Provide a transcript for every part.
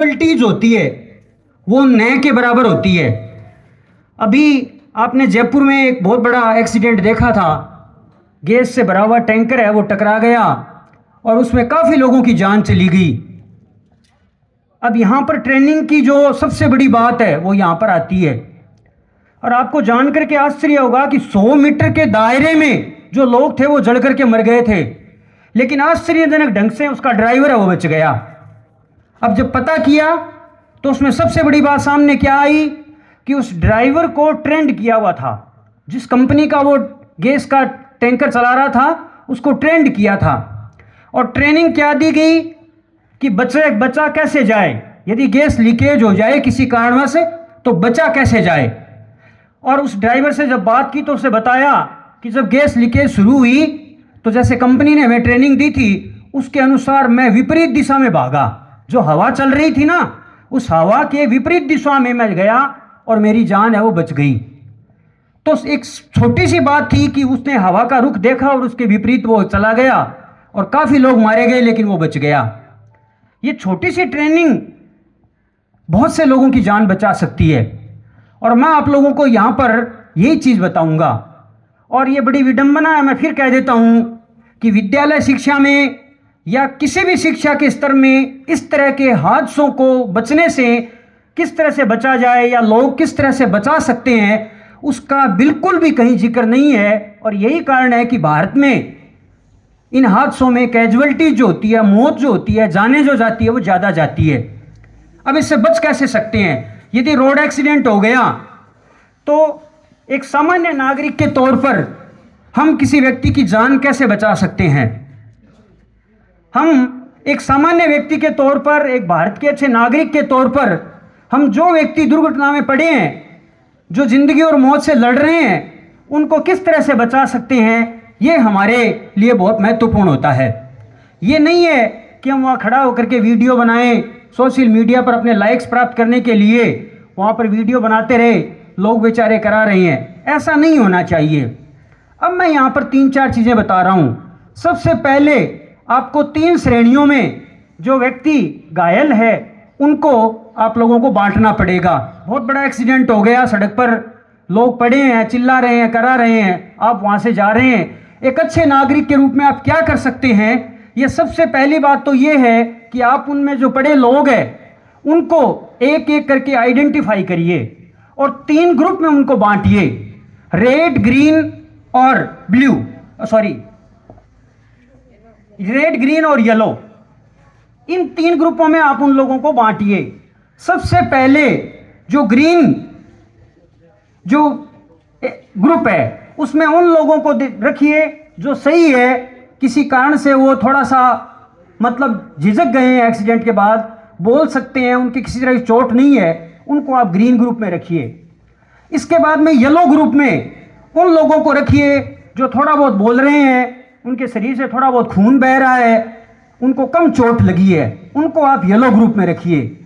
Casualties होती है वो नए के बराबर होती है। अभी आपने जयपुर में एक बहुत बड़ा एक्सीडेंट देखा था। गैस से भरा हुआ टैंकर है वो टकरा गया और उसमें काफ़ी लोगों की जान चली गई। अब यहाँ पर ट्रेनिंग की जो सबसे बड़ी बात है वो यहाँ पर आती है और आपको जान करके आश्चर्य होगा कि 100 मीटर के दायरे में जो लोग थे वो जल करके मर गए थे, लेकिन आश्चर्यजनक ढंग से उसका ड्राइवर है वो बच गया। अब जब पता किया तो उसमें सबसे बड़ी बात सामने क्या आई कि उस ड्राइवर को ट्रेंड किया हुआ था। जिस कंपनी का वो गैस का टैंकर चला रहा था उसको ट्रेंड किया था और ट्रेनिंग क्या दी गई कि बचा कैसे जाए, यदि गैस लीकेज हो जाए किसी कारणवश तो बचा कैसे जाए। और उस ड्राइवर से जब बात की तो उसे बताया कि जब गैस लीकेज शुरू हुई तो जैसे कंपनी ने हमें ट्रेनिंग दी थी उसके अनुसार मैं विपरीत दिशा में भागा। जो हवा चल रही थी ना उस हवा के विपरीत दिशा में मैं गया और मेरी जान है वो बच गई। तो एक छोटी सी बात थी कि उसने हवा का रुख देखा और उसके विपरीत वो चला गया और काफ़ी लोग मारे गए लेकिन वो बच गया। ये छोटी सी ट्रेनिंग बहुत से लोगों की जान बचा सकती है और मैं आप लोगों को यहाँ पर यही चीज़ बताऊंगा। और ये बड़ी विडंबना है, मैं फिर कह देता हूँ कि विद्यालय शिक्षा में या किसी भी शिक्षा के स्तर में इस तरह के हादसों को बचने से किस तरह से बचा जाए या लोग किस तरह से बचा सकते हैं उसका बिल्कुल भी कहीं जिक्र नहीं है। और यही कारण है कि भारत में इन हादसों में कैजुअलिटी जो होती है, मौत जो होती है, जाने जो जाती है वो ज़्यादा जाती है। अब इससे बच कैसे सकते हैं? यदि रोड एक्सीडेंट हो गया तो एक सामान्य नागरिक के तौर पर हम किसी व्यक्ति की जान कैसे बचा सकते हैं? हम एक सामान्य व्यक्ति के तौर पर, एक भारत के अच्छे नागरिक के तौर पर, हम जो व्यक्ति दुर्घटना में पड़े हैं, जो जिंदगी और मौत से लड़ रहे हैं, उनको किस तरह से बचा सकते हैं, ये हमारे लिए बहुत महत्वपूर्ण होता है। ये नहीं है कि हम वहाँ खड़ा होकर के वीडियो बनाएं, सोशल मीडिया पर अपने लाइक्स प्राप्त करने के लिए वहाँ पर वीडियो बनाते रहे, लोग बेचारे करा रहे हैं, ऐसा नहीं होना चाहिए। अब मैं यहाँ पर 3-4 चीज़ें बता रहा हूँ। सबसे पहले आपको 3 श्रेणियों में जो व्यक्ति घायल है उनको आप लोगों को बांटना पड़ेगा। बहुत बड़ा एक्सीडेंट हो गया, सड़क पर लोग पड़े हैं, चिल्ला रहे हैं, करा रहे हैं, आप वहाँ से जा रहे हैं, एक अच्छे नागरिक के रूप में आप क्या कर सकते हैं? ये सबसे पहली बात तो ये है कि आप उनमें जो पड़े लोग हैं उनको एक एक करके आइडेंटिफाई करिए और 3 ग्रुप में उनको बांटिए, रेड, ग्रीन और ब्लू, रेड, ग्रीन और येलो। इन 3 ग्रुपों में आप उन लोगों को बांटिए। सबसे पहले जो ग्रीन जो ग्रुप है उसमें उन लोगों को रखिए जो सही है, किसी कारण से वो थोड़ा सा मतलब झिझक गए हैं, एक्सीडेंट के बाद बोल सकते हैं, उनकी किसी तरह की चोट नहीं है, उनको आप ग्रीन ग्रुप में रखिए। इसके बाद में येलो ग्रुप में उन लोगों को रखिए जो थोड़ा बहुत बोल रहे हैं, उनके शरीर से थोड़ा बहुत खून बह रहा है, उनको कम चोट लगी है, उनको आप येलो ग्रुप में रखिए।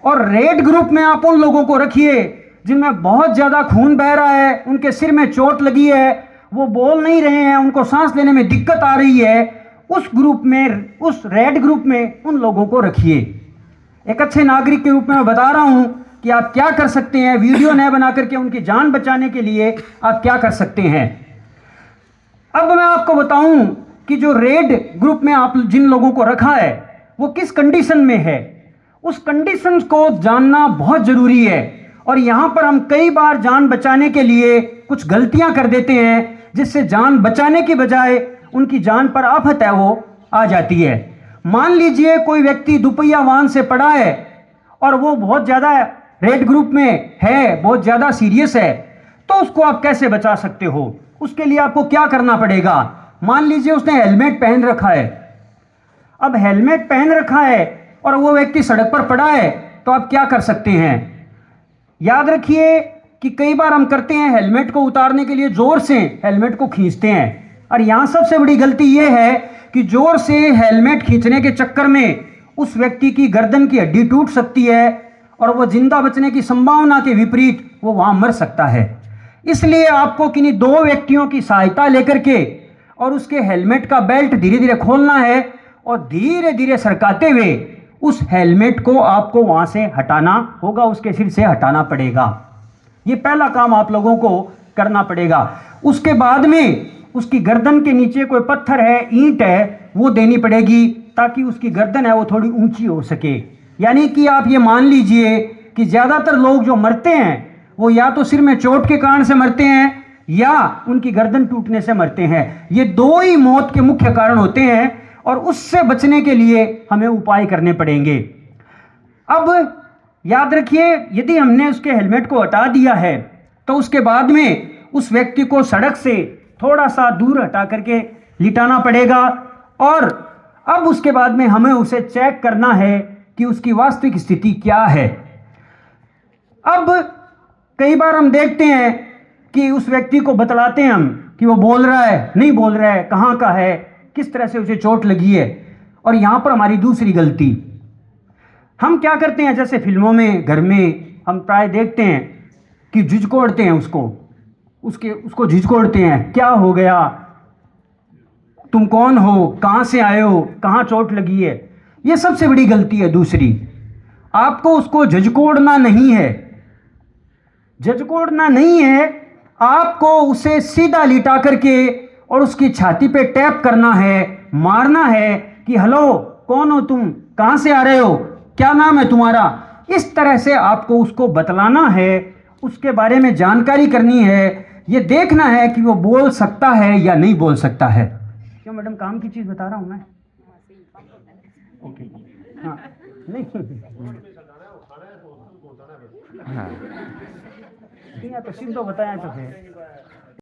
और रेड ग्रुप में आप उन लोगों को रखिए जिनमें बहुत ज़्यादा खून बह रहा है, उनके सिर में चोट लगी है, वो बोल नहीं रहे हैं, उनको सांस लेने में दिक्कत आ रही है। उस ग्रुप में, उस रेड ग्रुप में उन लोगों को रखिए। एक अच्छे नागरिक के रूप में मैं बता रहा हूं कि आप क्या कर सकते हैं, वीडियो नए बना करके उनकी जान बचाने के लिए आप क्या कर सकते हैं। अब मैं आपको बताऊं कि जो रेड ग्रुप में आप जिन लोगों को रखा है वो किस कंडीशन में है, उस कंडीशन को जानना बहुत जरूरी है। और यहां पर हम कई बार जान बचाने के लिए कुछ गलतियां कर देते हैं जिससे जान बचाने की बजाय उनकी जान पर आफत है वो आ जाती है। मान लीजिए कोई व्यक्ति दुपहिया वाहन से पड़ा है और वो बहुत ज़्यादा रेड ग्रुप में है, बहुत ज़्यादा सीरियस है, तो उसको आप कैसे बचा सकते हो? उसके लिए आपको क्या करना पड़ेगा? मान लीजिए उसने हेलमेट पहन रखा है। अब हेलमेट पहन रखा है और वो व्यक्ति सड़क पर पड़ा है तो आप क्या कर सकते हैं? याद रखिए कि कई बार हम करते हैं, हेलमेट को उतारने के लिए जोर से हेलमेट को खींचते हैं और यहाँ सबसे बड़ी गलती यह है कि जोर से हेलमेट खींचने के चक्कर में उस व्यक्ति की गर्दन की हड्डी टूट सकती है और वो जिंदा बचने की संभावना के विपरीत वो वहाँ मर सकता है। इसलिए आपको किन्हीं 2 व्यक्तियों की सहायता लेकर के और उसके हेलमेट का बेल्ट धीरे धीरे खोलना है और धीरे धीरे सरकाते हुए उस हेलमेट को आपको वहां से हटाना होगा, उसके सिर से हटाना पड़ेगा। ये पहला काम आप लोगों को करना पड़ेगा। उसके बाद में उसकी गर्दन के नीचे कोई पत्थर है, ईंट है, वो देनी पड़ेगी ताकि उसकी गर्दन है वो थोड़ी ऊंची हो सके। यानी कि आप ये मान लीजिए कि ज्यादातर लोग जो मरते हैं वो या तो सिर में चोट के कारण से मरते हैं या उनकी गर्दन टूटने से मरते हैं। ये दो ही मौत के मुख्य कारण होते हैं और उससे बचने के लिए हमें उपाय करने पड़ेंगे। अब याद रखिए, यदि हमने उसके हेलमेट को हटा दिया है तो उसके बाद में उस व्यक्ति को सड़क से थोड़ा सा दूर हटा करके लिटाना पड़ेगा और अब उसके बाद में हमें उसे चेक करना है कि उसकी वास्तविक स्थिति क्या है। अब कई बार हम देखते हैं कि उस व्यक्ति को बतलाते हैं हम कि वो बोल रहा है, नहीं बोल रहा है, कहाँ का है, किस तरह से उसे चोट लगी है। और यहां पर हमारी दूसरी गलती, हम क्या करते हैं, जैसे फिल्मों में, घर में हम प्राय देखते हैं कि झिझकोड़ते हैं उसको झिझकोड़ते हैं, क्या हो गया, तुम कौन हो, कहां से आए हो, कहां चोट लगी है। यह सबसे बड़ी गलती है। दूसरी, आपको उसको झिझकोड़ना नहीं है, झिझकोड़ना नहीं है, आपको उसे सीधा लिटा करके और उसकी छाती पे टैप करना है, मारना है कि हेलो कौन हो तुम, कहां से आ रहे हो, क्या नाम है तुम्हारा। इस तरह से आपको उसको बतलाना है, उसके बारे में जानकारी करनी है, ये देखना है कि वो बोल सकता है या नहीं बोल सकता है। क्यों मैडम, काम की चीज बता रहा हूं मैं। ओके, हाँ, नहीं हाँ, तो सीधो बताया तो फिर